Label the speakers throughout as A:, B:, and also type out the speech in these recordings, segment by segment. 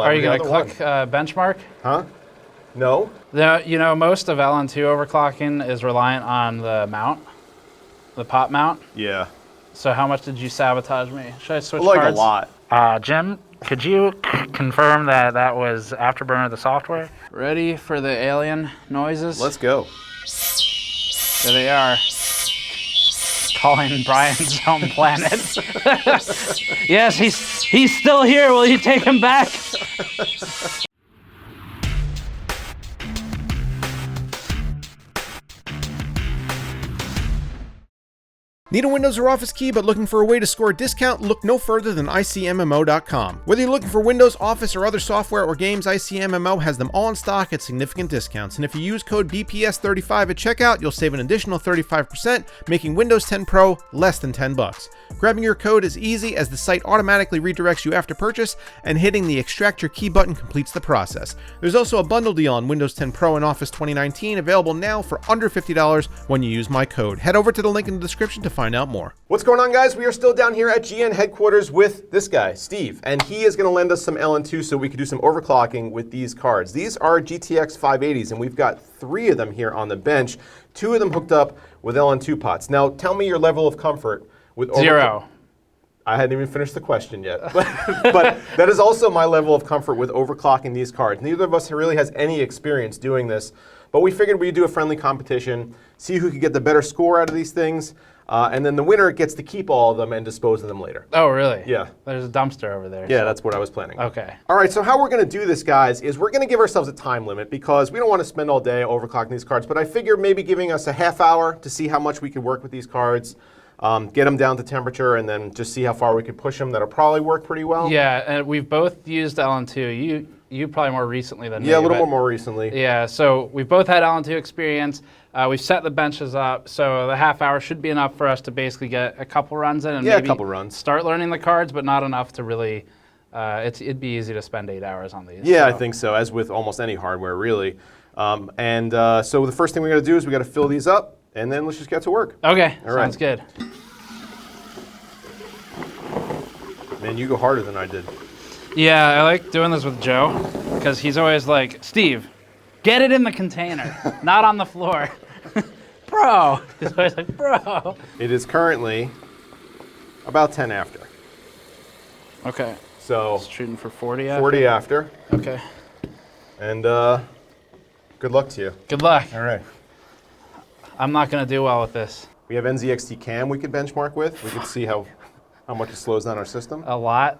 A: Are you going to click benchmark?
B: Huh? No.
A: You know, most of LN2 overclocking is reliant on the mount, the pot mount.
B: Yeah.
A: So how much did you sabotage me? Should I switch
B: like
A: cards?
B: a lot.
A: Jim, could you confirm that that was Afterburner of the software? Ready for the alien noises?
B: Let's go.
A: There they are. Calling Brian's home planet. Yes, he's still here. Will you take him back?
C: Need a Windows or Office key but looking for a way to score a discount? Look no further than ICMMO.com. Whether you're looking for Windows, Office, or other software or games, ICMMO has them all in stock at significant discounts. And if you use code BPS35 at checkout, you'll save an additional 35%, making Windows 10 Pro less than $10. Grabbing your code is easy as the site automatically redirects you after purchase, and hitting the Extract Your Key button completes the process. There's also a bundle deal on Windows 10 Pro and Office 2019 available now for under $50 when you use my code. Head over to the link in the description to find out more.
B: What's going on, guys? We are still down here at GN headquarters with this guy, Steve, and he is going to lend us some LN2 so we can do some overclocking with these cards. These are GTX 580s, and we've got 3 of them here on the bench, 2 of them hooked up with LN2 pots. Now, tell me your level of comfort with
A: 0.
B: I hadn't even finished the question yet, but that is also my level of comfort with overclocking these cards. Neither of us really has any experience doing this, but we figured we'd do a friendly competition, see who could get the better score out of these things, and then the winner gets to keep all of them and dispose of them later.
A: Oh, really?
B: Yeah.
A: There's a dumpster over there.
B: Yeah, that's what I was planning.
A: Okay.
B: All right, so how we're going to do this, guys, is we're going to give ourselves a time limit because we don't want to spend all day overclocking these cards, but I figure maybe giving us a half hour to see how much we could work with these cards, get them down to temperature, and then just see how far we could push them. That'll probably work pretty well.
A: Yeah, and we've both used LN2. You probably more recently than me.
B: Yeah, a little more recently.
A: Yeah, so we've both had LN2 experience. We've set the benches up, so the half hour should be enough for us to basically get a couple runs in and maybe
B: a couple runs.
A: Start learning the cards, but not enough to really, it'd be easy to spend 8 hours on these.
B: Yeah, so. I think so, as with almost any hardware, really. So the first thing we got to do is we got to fill these up, and then let's just get to work.
A: Okay,
B: all right.
A: Sounds good.
B: Man, you go harder than I did.
A: Yeah, I like doing this with Joe, because he's always like, Steve, get it in the container, not on the floor. Bro. He's always like, bro.
B: It is currently about 10 after.
A: Okay.
B: So
A: shooting for 40 after?
B: 40 after.
A: Okay.
B: And good luck to you.
A: Good luck.
B: All right.
A: I'm not going to do well with this.
B: We have NZXT cam we could benchmark with. We could see how much it slows down our system.
A: A lot.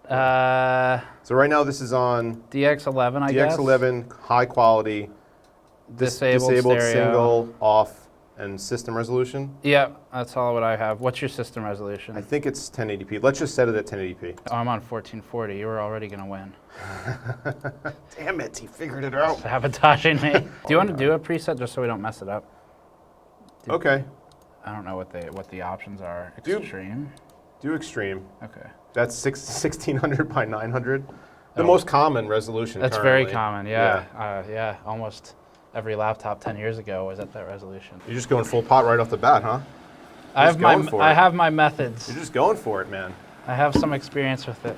B: So right now this is on
A: DX11, I guess.
B: DX11, high quality,
A: disabled stereo.
B: Single, off, and system resolution.
A: Yep, that's all what I have. What's your system resolution?
B: I think it's 1080p. Let's just set it at 1080p.
A: Oh, I'm on 1440. You were already going to win.
B: Damn it, he figured it out.
A: Sabotaging me. Do you want to do a preset just so we don't mess it up?
B: Okay.
A: I don't know what the options are. Extreme?
B: Do extreme.
A: Okay.
B: That's 1600 by 900. The most common resolution
A: That's
B: currently.
A: very common, yeah. Yeah, almost every laptop 10 years ago was at that resolution.
B: You're just going full pot right off the bat, huh?
A: I have my methods.
B: You're just going for it, man.
A: I have some experience with it,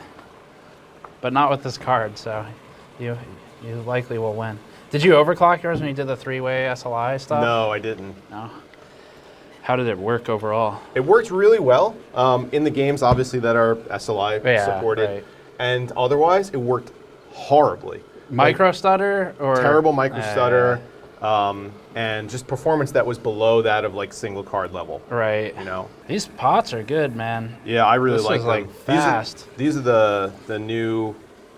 A: but not with this card, so you likely will win. Did you overclock yours when you did the 3-way SLI stuff?
B: No, I didn't.
A: No? How did it work overall?
B: It worked really well in the games, obviously, that are SLI supported. Right. And otherwise, it worked horribly.
A: Micro stutter? Or
B: terrible micro stutter. And just performance that was below that of like single card level.
A: Right.
B: You know.
A: These pots are good, man.
B: Yeah, I really like them.
A: Like fast.
B: These are the new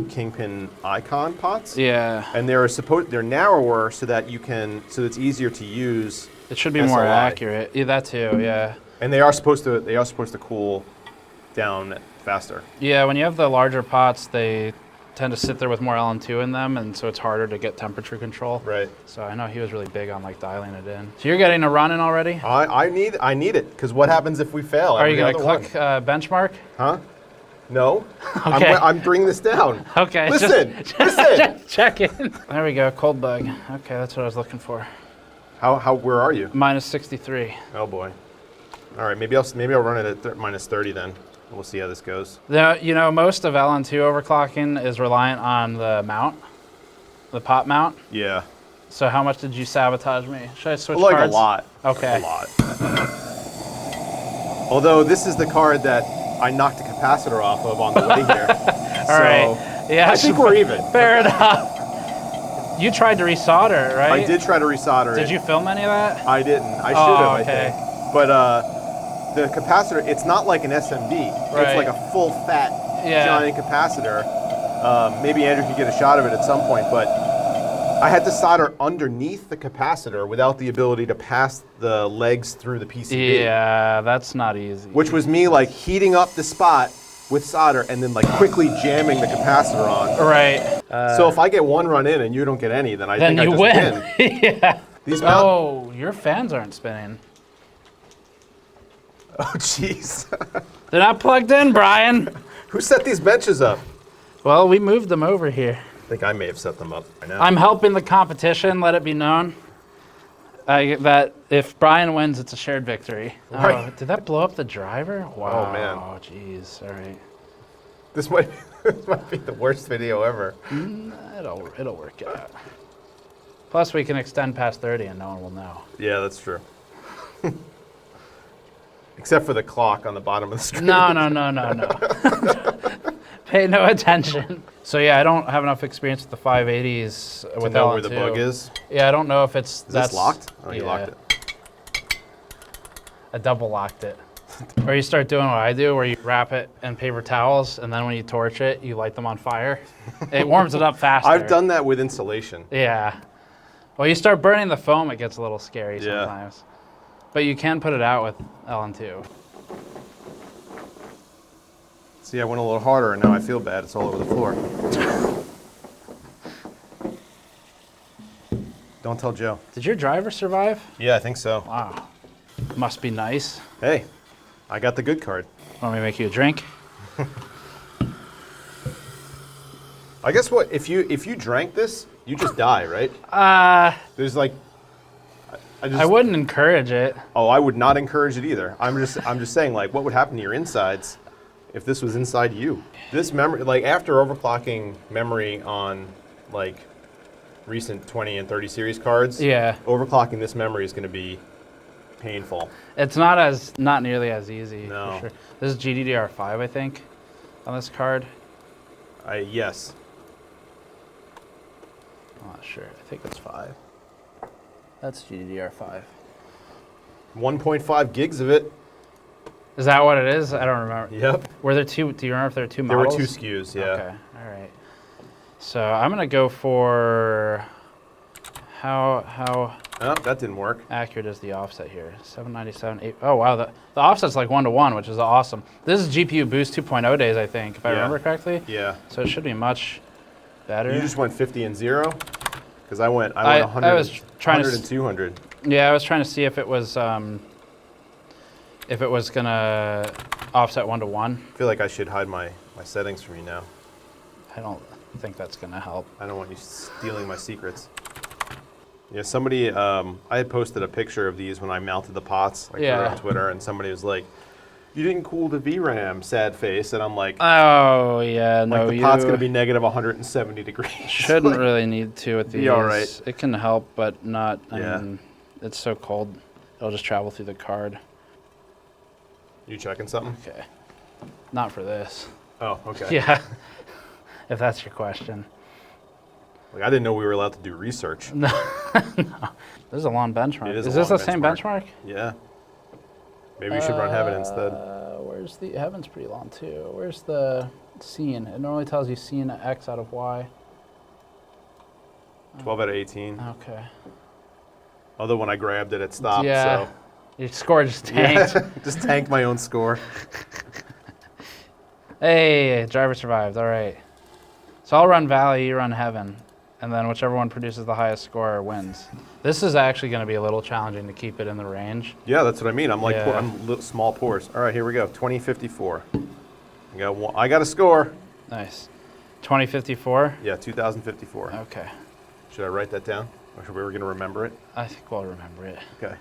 B: Kingpin Icon pots.
A: Yeah.
B: And they're narrower so that it's easier to use.
A: It should be more accurate. Yeah, that too, yeah.
B: And they are supposed to cool down faster. Yeah,
A: when you have the larger pots, they tend to sit there with more LN2 in them, and so it's harder to get temperature control.
B: Right.
A: So I know he was really big on like dialing it in. So you're getting a run in already?
B: I need it, because what happens if we fail?
A: Are you going to click benchmark?
B: Huh? No.
A: Okay.
B: I'm bringing this down.
A: Okay.
B: Listen.
A: Just check in. There we go, cold bug. Okay, that's what I was looking for.
B: Where are you?
A: Minus 63.
B: Oh boy. All right, maybe I'll run it at minus 30 then. We'll see how this goes.
A: You know, most of LN2 overclocking is reliant on the mount, the pop mount.
B: Yeah.
A: So how much did you sabotage me? Should I switch
B: Like
A: cards?
B: a lot.
A: Okay.
B: A lot. Although this is the card that I knocked the capacitor off of on the way here.
A: All right. Yeah.
B: I think we're even.
A: Fair enough. You tried to resolder it, right?
B: I did try to resolder it.
A: Did you film any of that?
B: I didn't. I should have,
A: okay.
B: I think. But the capacitor, it's not like an SMD.
A: Right.
B: It's like a full fat giant capacitor. Maybe Andrew could get a shot of it at some point, but I had to solder underneath the capacitor without the ability to pass the legs through the PCB.
A: Yeah, that's not easy.
B: Which was me like heating up the spot with solder and then like quickly jamming the capacitor on.
A: Right.
B: So if I get one run in and you don't get any, then I think I just win.
A: Yeah.
B: These
A: your fans aren't spinning.
B: Oh, jeez.
A: They're not plugged in, Brian.
B: Who set these benches up?
A: Well, we moved them over here.
B: I think I may have set them up right now.
A: I'm helping the competition, let it be known. That if Brian wins, it's a shared victory.
B: Right.
A: Oh, did that blow up the driver? Wow.
B: Oh, man.
A: Oh, jeez. All right.
B: This might be the worst video ever.
A: It'll work out. Plus, we can extend past 30 and no one will know.
B: Yeah, that's true. Except for the clock on the bottom of the screen.
A: No. Pay no attention. So yeah, I don't have enough experience with the 580s with
B: know
A: LN2.
B: where the bug is?
A: Yeah, I don't know if it's...
B: Is this locked? Oh, you locked it.
A: I double locked it. Or you start doing what I do, where you wrap it in paper towels, and then when you torch it, you light them on fire. It warms it up faster.
B: I've done that with insulation.
A: Yeah. Well, you start burning the foam, it gets a little scary sometimes. But you can put it out with LN2.
B: See, I went a little harder, and now I feel bad. It's all over the floor. Don't tell Joe.
A: Did your driver survive?
B: Yeah, I think so.
A: Wow. Must be nice.
B: Hey, I got the good card.
A: Want me to make you a drink?
B: I guess what if you drank this, you just die, right? There's like,
A: I wouldn't encourage it.
B: Oh, I would not encourage it either. I'm just saying, like, what would happen to your insides if this was inside you? This memory, like after overclocking memory on like recent 20 and 30 series cards, overclocking this memory is going to be painful.
A: It's not nearly as easy.
B: No.
A: For sure. This is GDDR5, I think, on this card.
B: Yes.
A: I'm not sure. I think it's 5. That's GDDR5.
B: 1.5 gigs of it.
A: Is that what it is? I don't remember.
B: Yep.
A: Were there two? Do you remember if there were two
B: There
A: models?
B: were 2 SKUs, yeah.
A: Okay. All right. So I'm gonna go for how
B: Oh, that didn't work.
A: accurate is the offset here? 797. 8. Oh wow, the offset's like 1-to-1, which is awesome. This is GPU Boost 2.0 days, I think, if I remember correctly.
B: Yeah.
A: So it should be much better.
B: You just went 50 and 0, because I went 100.
A: I was trying
B: 100 and 200.
A: Yeah, I was trying to see if it was gonna offset 1-to-1.
B: I feel like I should hide my settings from you now.
A: I don't think that's gonna help.
B: I don't want you stealing my secrets. Yeah, somebody, I had posted a picture of these when I mounted the pots, like on Twitter, and somebody was like, "You didn't cool the VRAM, sad face," and I'm like,
A: "Oh yeah, no,
B: like the pot's gonna be negative 170 degrees."
A: Shouldn't really need to with these.
B: Be all right.
A: It can help, but not. I mean, it's so cold, it'll just travel through the card.
B: You checking something?
A: Okay, not for this.
B: Oh, okay.
A: Yeah, if that's your question.
B: Like, I didn't know we were allowed to do research.
A: No. This is a long benchmark.
B: It is
A: Is
B: a
A: this
B: long
A: the same benchmark?
B: Yeah. Maybe we should run Heaven instead.
A: Where's the Heaven's pretty long too? Where's the scene? It normally tells you scene X out of Y.
B: 12 out of 18.
A: Okay.
B: Although when I grabbed it, it stopped.
A: Yeah.
B: So.
A: Your score just tanked.
B: Yeah, just tanked my own score.
A: Hey, driver survived. All right. So I'll run Valley, you run Heaven, and then whichever one produces the highest score wins. This is actually going to be a little challenging to keep it in the range.
B: Yeah, that's what I mean. I'm like, I'm small pours. All right, here we go. 2054. I got a score.
A: Nice. 2054?
B: Yeah, 2054.
A: Okay.
B: Should I write that down? Or should we were going to remember it?
A: I think we'll remember it.
B: Okay.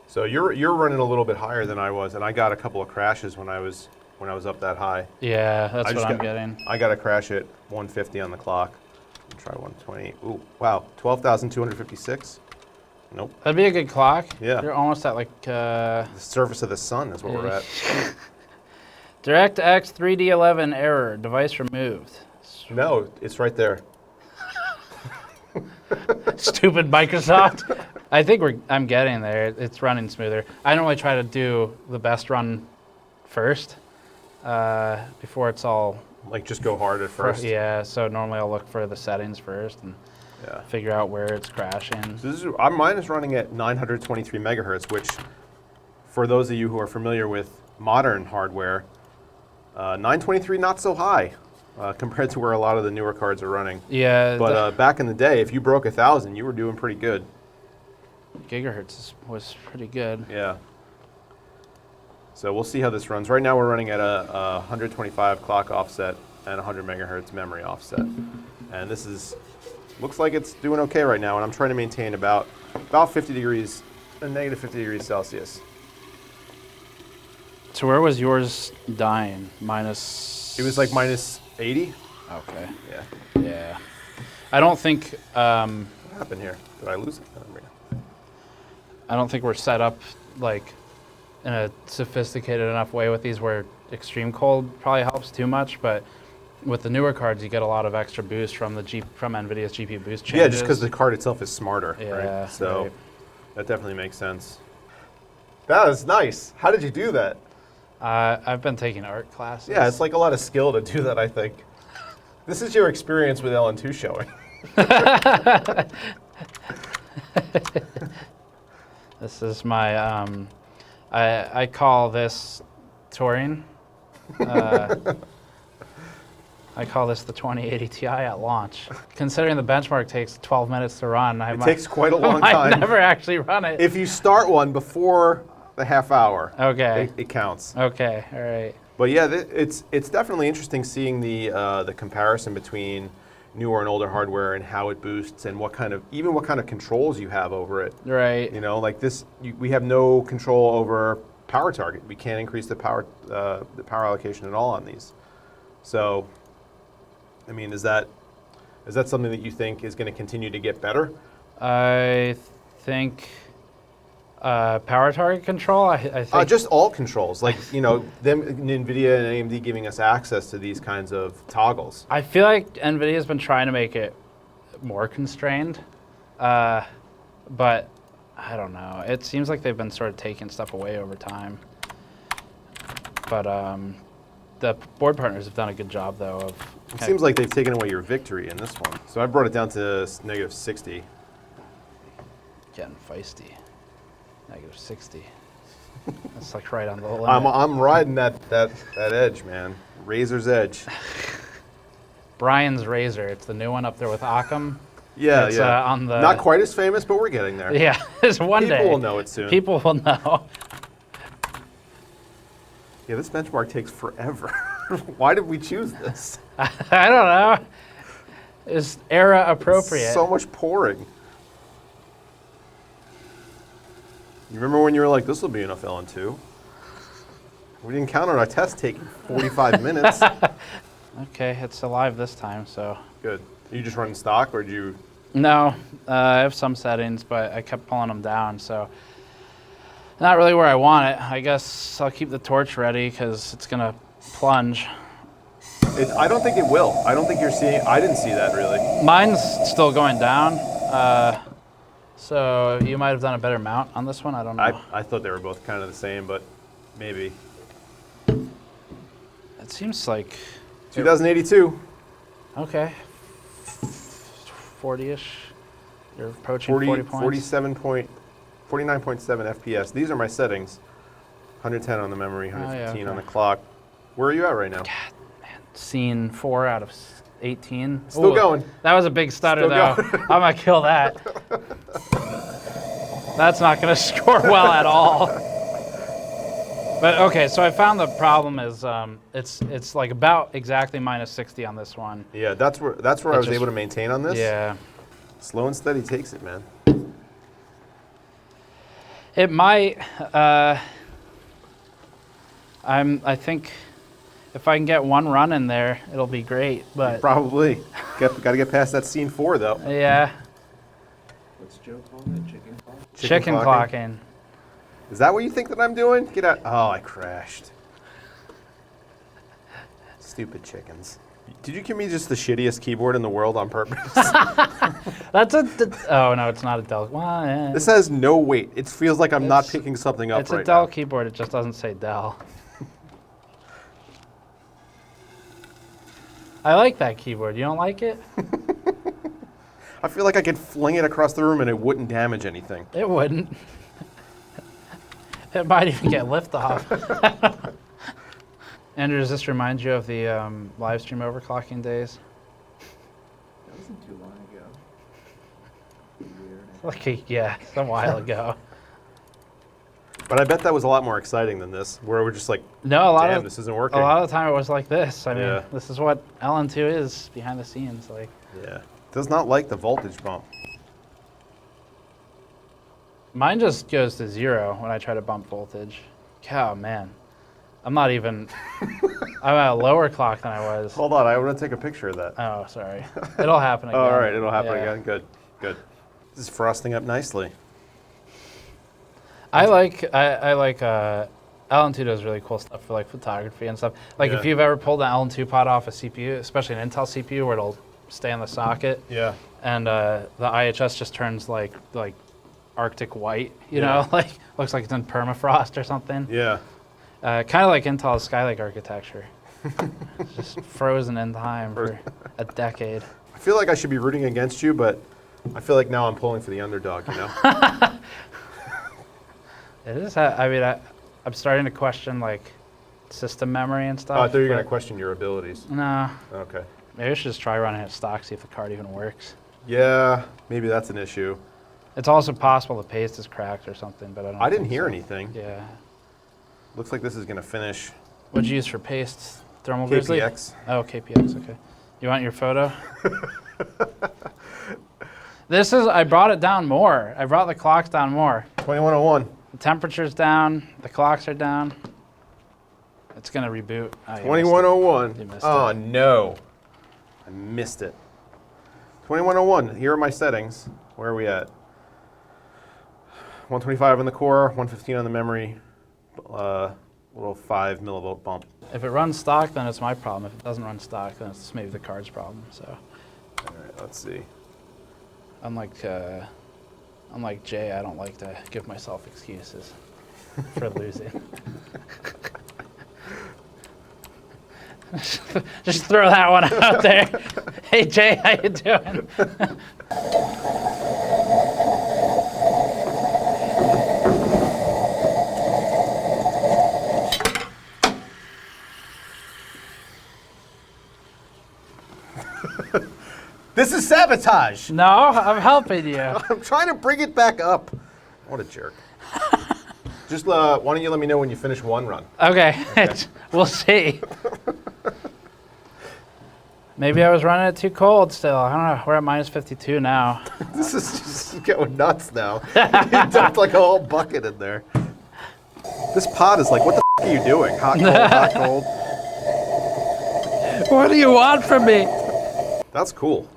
B: So you're running a little bit higher than I was, and I got a couple of crashes when I was when I was up that high.
A: Yeah, that's what I'm getting.
B: I got to crash it 150 on the clock. Try 120. Ooh, wow, 12,256. Nope.
A: That'd be a good clock.
B: Yeah.
A: You're almost at like...
B: The surface of the sun is what we're at.
A: DirectX 3D11 error. Device removed.
B: No, it's right there.
A: Stupid Microsoft. I think I'm getting there. It's running smoother. I normally try to do the best run first before it's all...
B: Like just go hard at first.
A: Yeah, so normally I'll look for the settings first and figure out where it's crashing.
B: So mine is running at 923 megahertz, which for those of you who are familiar with modern hardware, 923 not so high compared to where a lot of the newer cards are running.
A: Yeah.
B: But back in the day, if you broke 1,000, you were doing pretty good.
A: Gigahertz was pretty good.
B: Yeah. So we'll see how this runs. Right now we're running at a 125 clock offset and 100 megahertz memory offset. And this looks like it's doing okay right now, and I'm trying to maintain about 50 degrees, negative 50 degrees Celsius.
A: So where was yours dying? Minus...
B: It was like minus 80.
A: Okay.
B: Yeah.
A: Yeah. I don't think...
B: What happened here? Did I lose it?
A: I don't think we're set up like in a sophisticated enough way with these where extreme cold probably helps too much, but with the newer cards you get a lot of extra boost from from NVIDIA's GPU boost changes.
B: Yeah, just because the card itself is smarter,
A: yeah,
B: right? So
A: right.
B: That definitely makes sense. That is nice. How did you do that?
A: I've been taking art classes.
B: Yeah, it's like a lot of skill to do that, I think. This is your experience with LN2 showing.
A: This is my, I call this touring. I call this the 2080 Ti at launch. Considering the benchmark takes 12 minutes to run,
B: it takes quite a long
A: I
B: time.
A: might never actually run it.
B: If you start one before the half hour,
A: okay,
B: it counts.
A: Okay, all right.
B: But yeah, it's definitely interesting seeing the comparison between newer and older hardware and how it boosts and what kind of controls you have over it.
A: Right.
B: You know, like this, we have no control over power target. We can't increase the power allocation at all on these. So, I mean, is that something that you think is going to continue to get better?
A: I think power target control. I think
B: just all controls, like NVIDIA and AMD giving us access to these kinds of toggles.
A: I feel like NVIDIA has been trying to make it more constrained, but I don't know. It seems like they've been sort of taking stuff away over time. But the board partners have done a good job, though.
B: It seems like they've taken away your victory in this one. So I brought it down to negative 60.
A: Getting feisty. Negative 60. That's like right on the limit.
B: I'm riding that edge, man. Razor's edge.
A: Brian's Razor. It's the new one up there with Occam.
B: Yeah,
A: it's,
B: yeah.
A: On the
B: Not quite as famous, but we're getting there.
A: Yeah, it's one day.
B: People will know it soon.
A: People will know.
B: Yeah, this benchmark takes forever. Why did we choose this?
A: I don't know. It's era appropriate.
B: So much pouring. You remember when you were like, this will be enough LN2? We didn't count on our test taking 45 minutes.
A: Okay, it's alive this time, so.
B: Good. Are you just running stock, or do you?
A: No, I have some settings, but I kept pulling them down, so. Not really where I want it. I guess I'll keep the torch ready because it's going to plunge.
B: I don't think it will. I don't think you're seeing. I didn't see that really.
A: Mine's still going down. So you might have done a better mount on this one. I don't know.
B: I thought they were both kind of the same, but maybe.
A: It seems like
B: 2082.
A: Okay. 40-ish. You're approaching 40 points.
B: 49.7 FPS. These are my settings. 110 on the memory, 115 on the
A: okay.
B: clock. Where are you at right now?
A: God, man. Scene 4 out of 18.
B: Still
A: Ooh,
B: going.
A: That was a big stutter, though. I'm going to kill that. That's not going to score well at all. But okay, so I found the problem is it's like about exactly minus 60 on this one.
B: Yeah, that's where I was able to maintain on this.
A: Yeah.
B: Slow and steady takes it, man.
A: It might. I think if I can get one run in there, it'll be great. But
B: Probably. Got to get past that scene 4 though.
A: yeah,
D: What's Joe calling it? Chicken clock?
A: chicken clocking.
B: Is that what you think that I'm doing? Get out. Oh, I crashed. Stupid chickens. Did you give me just the shittiest keyboard in the world on purpose?
A: That's oh no, it's not a Dell. Well, yeah.
B: This has no weight. It feels like I'm not
A: It's-
B: picking something up
A: It's
B: right
A: a Dell
B: now.
A: keyboard. It just doesn't say Dell. I like that keyboard. You don't like it?
B: I feel like I could fling it across the room and it wouldn't damage anything.
A: It wouldn't. It might even get liftoff. Andrew, does this remind you of the live stream overclocking days?
D: That wasn't too long ago.
A: Yeah, it's a while ago.
B: But I bet that was a lot more exciting than this, where we're just like,
A: No, a lot
B: damn,
A: of
B: this isn't working.
A: a lot of the time it was like this. I mean,
B: Yeah.
A: this is what LN2 is behind the scenes. Like,
B: Yeah. Does not like the voltage bump.
A: mine just goes to 0 when I try to bump voltage. Oh man, I'm not even. I'm at a lower clock than I was.
B: Hold on, I want to take a picture of that.
A: Oh, sorry. It'll happen again.
B: Oh, all right, it'll happen
A: Yeah.
B: again. Good, good. This is frosting up nicely.
A: I like Allen2 does really cool stuff for like photography and stuff. Like if
B: Yeah.
A: you've ever pulled an Allen2 pod off a CPU, especially an Intel CPU, where it'll stay in the socket,
B: Yeah.
A: and the IHS just turns like Arctic white, you
B: Yeah.
A: know, like looks like it's in permafrost or something.
B: Yeah.
A: Kind of like Intel's Skylake architecture, just frozen in time for a decade.
B: I feel like I should be rooting against you, but I feel like now I'm pulling for the underdog, you know?
A: It is. I mean, I'm starting to question like system memory and stuff.
B: Oh, I thought you were going to
A: but
B: question your abilities.
A: No,
B: Okay.
A: maybe I should just try running it stock, see if the card even works.
B: Yeah, maybe that's an issue.
A: It's also possible the paste is cracked or something, but I don't.
B: I didn't
A: think
B: hear
A: so.
B: anything.
A: Yeah.
B: Looks like this is going to finish
A: What'd you use for paste? Thermal Grizzly?
B: KPX.
A: Oh, KPX. Okay. You want your photo? This is. I brought it down more. I brought the clocks down more.
B: 2101.
A: The temperature's down. The clocks are down. It's gonna reboot. Oh, you missed it.
B: 2101.
A: You missed
B: Oh,
A: it.
B: no. I missed it. 2101. Here are my settings. Where are we at? 125 on the core, 115 on the memory, little 5 millivolt bump.
A: If it runs stock, then it's my problem. If it doesn't run stock, then it's maybe the card's problem. So,
B: All right, let's see.
A: unlike Jay, I don't like to give myself excuses for losing. Just throw that one out there. Hey Jay, how you doing?
B: This is sabotage.
A: No, I'm helping you.
B: I'm trying to bring it back up. What a jerk. Just why don't you let me know when you finish one run?
A: Okay. We'll see. Maybe I was running it too cold still. I don't know. We're at minus 52 now.
B: This is just going nuts now. You dumped like a whole bucket in there. This pod is like, what the f are you doing? Hot, cold, hot, cold.
A: What do you want from me?
B: That's cool.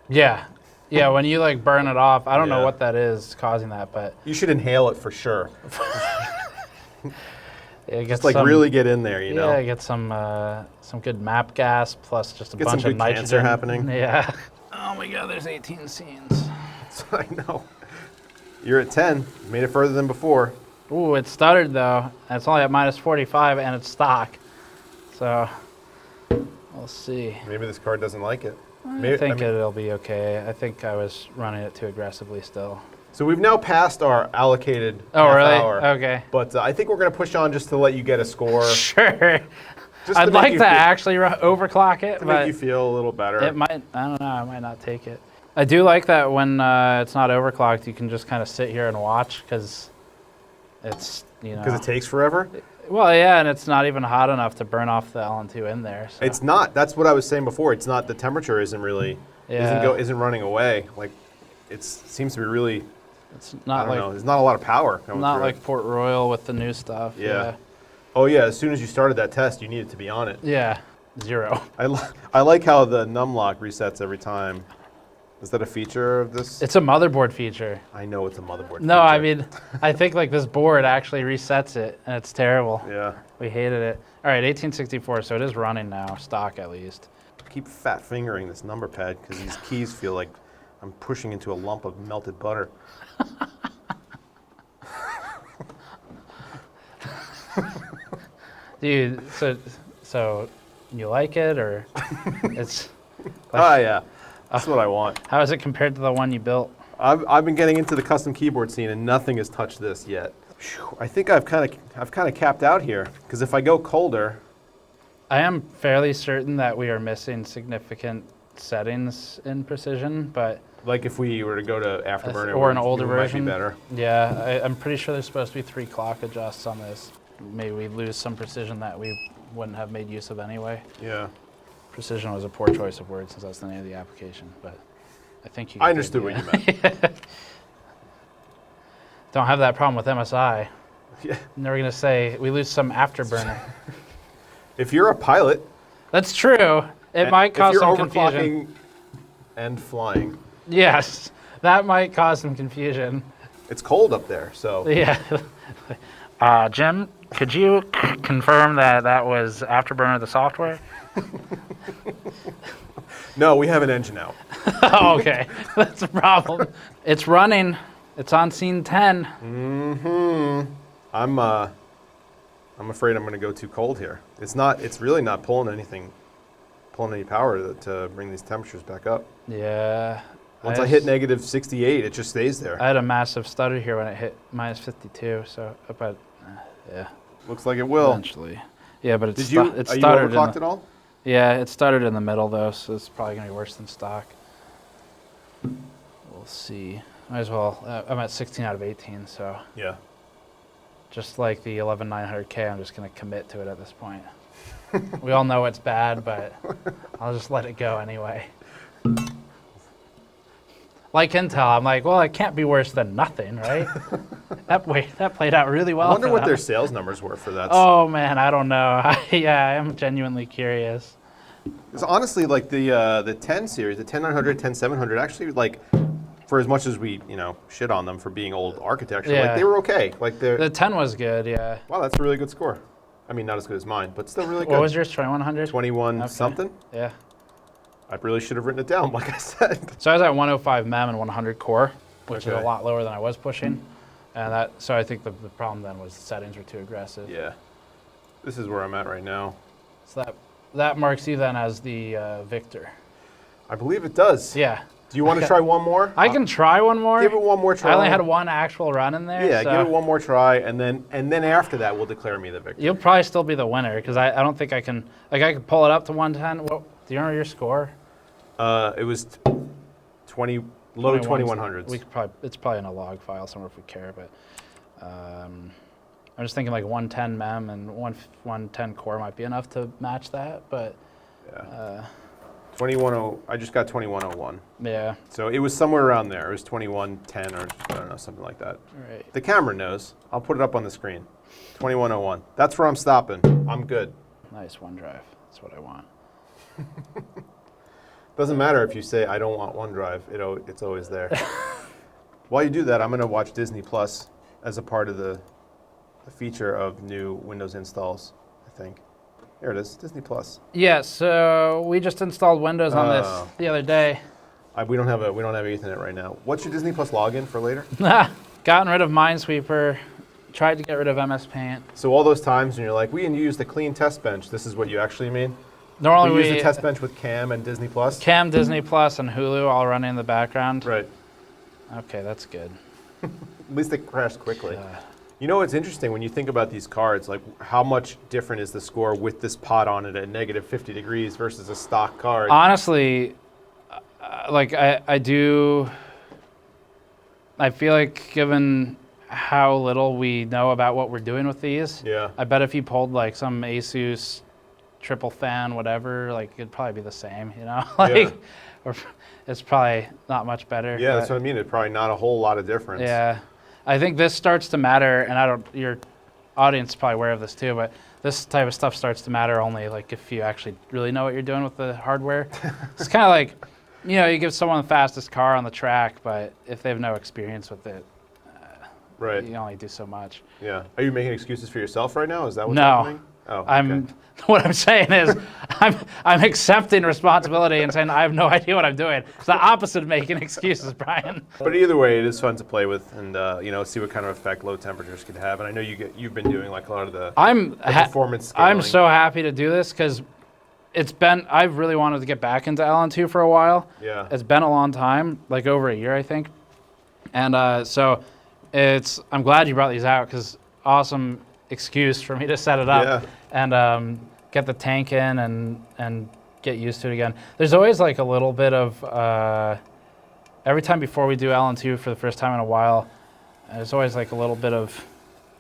A: Yeah. Yeah, when you like burn it off, I don't know
B: Yeah.
A: what that is causing that, but
B: You should inhale it for sure.
A: it gets
B: Just like
A: some,
B: really get in there, you know?
A: Yeah, get some good map gas plus just a
B: Get some
A: bunch of
B: good
A: nitrogen.
B: cancer happening.
A: Yeah. Oh my god, there's 18 scenes.
B: I know. You're at 10. You made it further than before.
A: Ooh, it stuttered though. And it's only at minus 45 and it's stock. So we'll see.
B: Maybe this card doesn't like it.
A: I think it'll be okay. I think I was running it too aggressively still.
B: So we've now passed our allocated
A: Oh,
B: half
A: really?
B: hour.
A: Okay.
B: But I think we're going to push on just to let you get a score.
A: Sure.
B: Just
A: I'd
B: make
A: like
B: you
A: to
B: feel-
A: actually overclock it,
B: to make
A: but
B: you feel a little better.
A: it might, I don't know, I might not take it. I do like that when it's not overclocked, you can just kind of sit here and watch because it's, you know.
B: Because it takes forever?
A: Well, yeah, and it's not even hot enough to burn off the LN2 in there. So.
B: It's not. That's what I was saying before. It's not. The temperature isn't really
A: Yeah.
B: isn't running away. Like it seems to be really.
A: It's
B: I
A: not
B: don't
A: like
B: know. There's not a lot of power coming
A: not
B: through
A: like
B: it.
A: Port Royal with the new stuff.
B: Yeah. Oh yeah, as soon as you started that test, you needed to be on it.
A: Yeah, 0.
B: I like how the num lock resets every time. Is that a feature of this?
A: It's a motherboard feature.
B: I know it's a motherboard
A: No,
B: feature.
A: I mean, I think like this board actually resets it, and it's terrible.
B: Yeah.
A: We hated it. All right, 1864, so it is running now, stock at least.
B: I keep fat fingering this number pad because these keys feel like I'm pushing into a lump of melted butter.
A: Dude, so you like it, or it's...
B: Ah, yeah. That's what I want.
A: How is it compared to the one you built?
B: I've been getting into the custom keyboard scene, and nothing has touched this yet. Whew, I think I've kind of capped out here, because if I go colder,
A: I am fairly certain that we are missing significant settings in precision, but
B: like if we were to go to Afterburner
A: or an older
B: it
A: version,
B: might be better.
A: Yeah, I'm pretty sure there's supposed to be 3 clock adjusts on this. Maybe we lose some precision that we wouldn't have made use of anyway.
B: Yeah.
A: Precision was a poor choice of words since that's the name of the application, but I think you.
B: I understood what you meant.
A: Don't have that problem with MSI.
B: Yeah.
A: Never gonna say we lose some afterburner.
B: If you're a pilot,
A: That's true. It might cause
B: if
A: some
B: you're
A: confusion.
B: overclocking and flying,
A: Yes, that might cause some confusion.
B: it's cold up there, so
A: Yeah. Jim, could you confirm that that was Afterburner the software?
B: no, we have an engine out.
A: Oh, okay, that's a problem. It's running. It's on scene 10.
B: Mm-hmm. I'm afraid I'm going to go too cold here. It's really not pulling any power to bring these temperatures back up.
A: Yeah.
B: Once I hit negative 68, it just stays there.
A: I had a massive stutter here when it hit minus 52. So, but yeah.
B: Looks like it will.
A: Eventually. Yeah, but
B: Are you overclocked at all?
A: Yeah, it started in the middle though, so it's probably gonna be worse than stock. We'll see. Might as well. I'm at 16 out of 18, so
B: Yeah.
A: just like the 11900K, I'm just gonna commit to it at this point. We all know it's bad, but I'll just let it go anyway. Like Intel, I'm like, well, it can't be worse than nothing, right? that played out really well.
B: I wonder
A: for
B: what
A: them.
B: their sales numbers were for that.
A: Oh man, I don't know. Yeah, I am genuinely curious.
B: It's honestly like the 10 series, the 10900, 10700, actually like for as much as we shit on them for being old architecture,
A: Yeah.
B: like they were okay. Like
A: The 10 was good, yeah.
B: wow, that's a really good score. I mean, not as good as mine, but still really good.
A: What was yours, 2100?
B: 21
A: Okay.
B: something.
A: Yeah.
B: I really should have written it down, like I said.
A: So I was at 105 mem and 100 core, which is
B: Okay.
A: a lot lower than I was pushing. And so I think the problem then was the settings were too aggressive.
B: Yeah, this is where I'm at right now.
A: So that marks you then as the victor.
B: I believe it does.
A: Yeah.
B: Do you want to try one more?
A: I can try one more.
B: Give it one more try.
A: I only had one actual run in there.
B: Yeah,
A: so
B: give it one more try, and then after that, we'll declare me the victor.
A: You'll probably still be the winner because I don't think I can. Like I could pull it up to 110. What, do you remember your score?
B: It was 20, low 2100s.
A: We could probably, it's probably in a log file somewhere if we care, but I'm just thinking like 110 mem and 110 core might be enough to match that, but
B: Yeah. 210. I just got 2101.
A: yeah.
B: So it was somewhere around there. It was 2110 or I don't know, something like that.
A: All right.
B: The camera knows. I'll put it up on the screen. 2101. That's where I'm stopping. I'm good.
A: Nice OneDrive. That's what I want.
B: Doesn't matter if you say I don't want OneDrive. It's always there. While you do that, I'm going to watch Disney Plus as a part of the feature of new Windows installs, I think. Here it is, Disney Plus.
A: Yeah, so we just installed Windows on this the other day.
B: We don't have Ethernet right now. What's your Disney Plus login for later?
A: Gotten rid of Minesweeper, tried to get rid of MS Paint.
B: So all those times when you're like, we used the clean test bench, this is what you actually mean?
A: Normally
B: We use the test bench with Cam and Disney Plus?
A: Cam, Disney Plus, and Hulu all running in the background.
B: Right.
A: Okay, that's good.
B: At least they crashed quickly. You know what's interesting when you think about these cards, like how much different is the score with this pot on it at negative 50 degrees versus a stock card?
A: Honestly, like I feel like given how little we know about what we're doing with these,
B: Yeah.
A: I bet if you pulled like some Asus triple fan, whatever, like it'd probably be the same, like, or it's probably not much better.
B: Yeah, that's what I mean. It's probably not a whole lot of difference.
A: Yeah, I think this starts to matter, and you're audience is probably aware of this too, but this type of stuff starts to matter only like if you actually really know what you're doing with the hardware. It's kind of like, you know, you give someone the fastest car on the track, but if they have no experience with it,
B: Right.
A: you only do so much.
B: Yeah. Are you making excuses for yourself right now? Is that what's
A: No.
B: happening? Oh, okay.
A: What I'm saying is, I'm accepting responsibility and saying I have no idea what I'm doing. It's the opposite of making excuses, Brian.
B: But either way, it is fun to play with and you know, see what kind of effect low temperatures could have. And I know you've been doing like a lot of the performance scaling.
A: I'm so happy to do this because I've really wanted to get back into LN2 for a while.
B: Yeah.
A: It's been a long time, like over a year, I think. And so I'm glad you brought these out because awesome excuse for me to set it up and get the tank in and get used to it again. There's always like a little bit of, every time before we do LN2 for the first time in a while, there's always like a little bit of,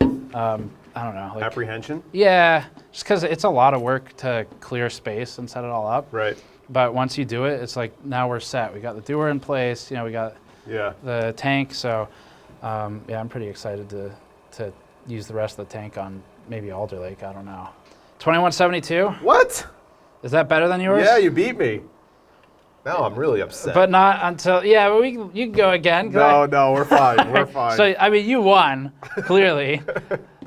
A: I don't know. Like,
B: apprehension?
A: Yeah, just because it's a lot of work to clear space and set it all up.
B: Right.
A: But once you do it, it's like now we're set. We got the doer in place, you know, we got the tank. So yeah, I'm pretty excited to use the rest of the tank on maybe Alder Lake. I don't know. 2172?
B: What?
A: Is that better than yours?
B: Yeah, you beat me. Now I'm really upset.
A: But not until, yeah, but you can go again.
B: No, we're fine. We're fine.
A: So, I mean, you won, clearly.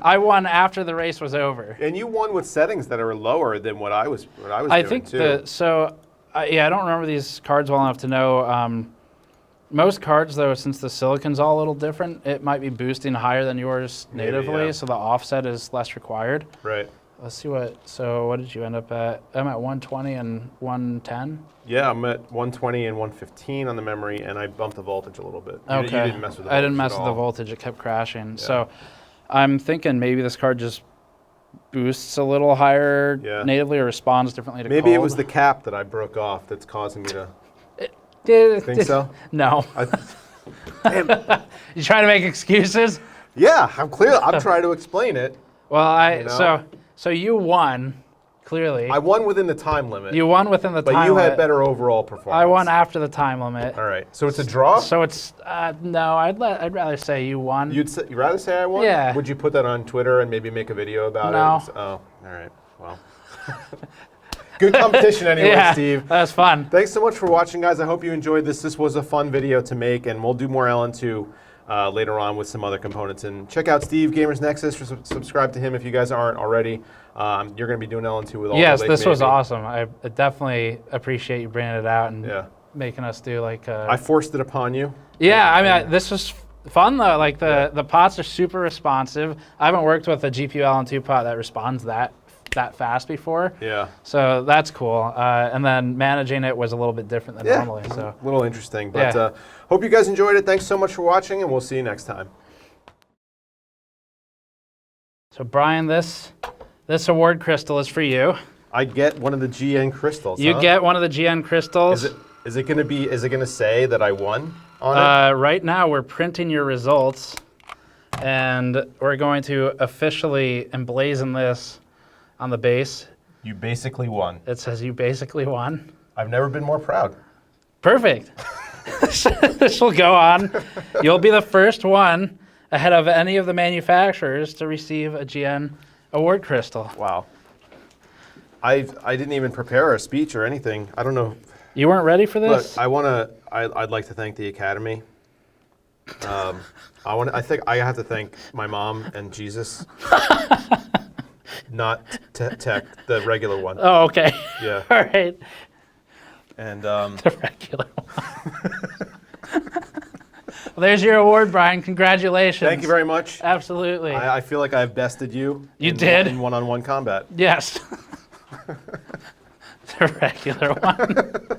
A: I won after the race was over.
B: And you won with settings that are lower than what I was doing
A: think
B: too.
A: I don't remember these cards well enough to know. Most cards, though, since the silicon's all a little different, it might be boosting higher than yours natively, so the offset is less required.
B: Right.
A: Let's see what did you end up at? I'm at 120 and 110?
B: Yeah, I'm at 120 and 115 on the memory, and I bumped the voltage a little bit.
A: Okay.
B: You didn't mess with the voltage
A: I didn't mess
B: at
A: with the
B: all.
A: voltage. It kept crashing. So I'm thinking maybe this card just boosts a little higher natively or responds differently to
B: Maybe it
A: cold.
B: was the cap that I broke off that's causing me to... Think so?
A: No.
B: Damn.
A: You trying to make excuses?
B: Yeah, I'm trying to explain it.
A: Well, so you won, clearly.
B: I won within the time limit.
A: You won within the time limit.
B: But you had better overall performance.
A: I won after the time limit.
B: All right. So it's a draw?
A: So it's no. I'd rather say you won.
B: You'd rather say I won?
A: Yeah.
B: Would you put that on Twitter and maybe make a video about
A: No.
B: it? Oh, all right. Well. Good competition anyway,
A: Yeah,
B: Steve.
A: that was fun.
B: Thanks so much for watching, guys. I hope you enjoyed this. This was a fun video to make, and we'll do more LN2 later on with some other components. And check out Steve, Gamers Nexus. Subscribe to him if you guys aren't already. You're going to be doing LN2 with all
A: Yes,
B: the
A: this was awesome. I definitely appreciate you bringing it out and
B: making
A: us do like.
B: I forced it upon you.
A: Yeah, I mean, this was fun though. Like the pots are super responsive. I haven't worked with a GPU LN2 pot that responds that fast before.
B: Yeah.
A: So that's cool. And then managing it was a little bit different than normally. So
B: a little interesting. But hope you guys enjoyed it. Thanks so much for watching, and we'll see you next time.
A: So Brian, this award crystal is for you.
B: I get one of the GN crystals.
A: You get one of the GN crystals.
B: Is it going to say that I won on it?
A: Right now we're printing your results, and we're going to officially emblazon this on the base.
B: You basically won.
A: It says you basically won.
B: I've never been more proud.
A: Perfect. This will go on. You'll be the first one ahead of any of the manufacturers to receive a GN award crystal.
B: Wow. I didn't even prepare a speech or anything. I don't know.
A: You weren't ready for this?
B: Look, I'd like to thank the Academy. I think I have to thank my mom and Jesus. Not Tech, the regular one.
A: Oh, okay.
B: Yeah.
A: All right.
B: And
A: the regular one. Well, there's your award, Brian. Congratulations.
B: Thank you very much.
A: Absolutely.
B: I feel like I've bested you.
A: You did?
B: In one-on-one combat.
A: Yes. The regular one.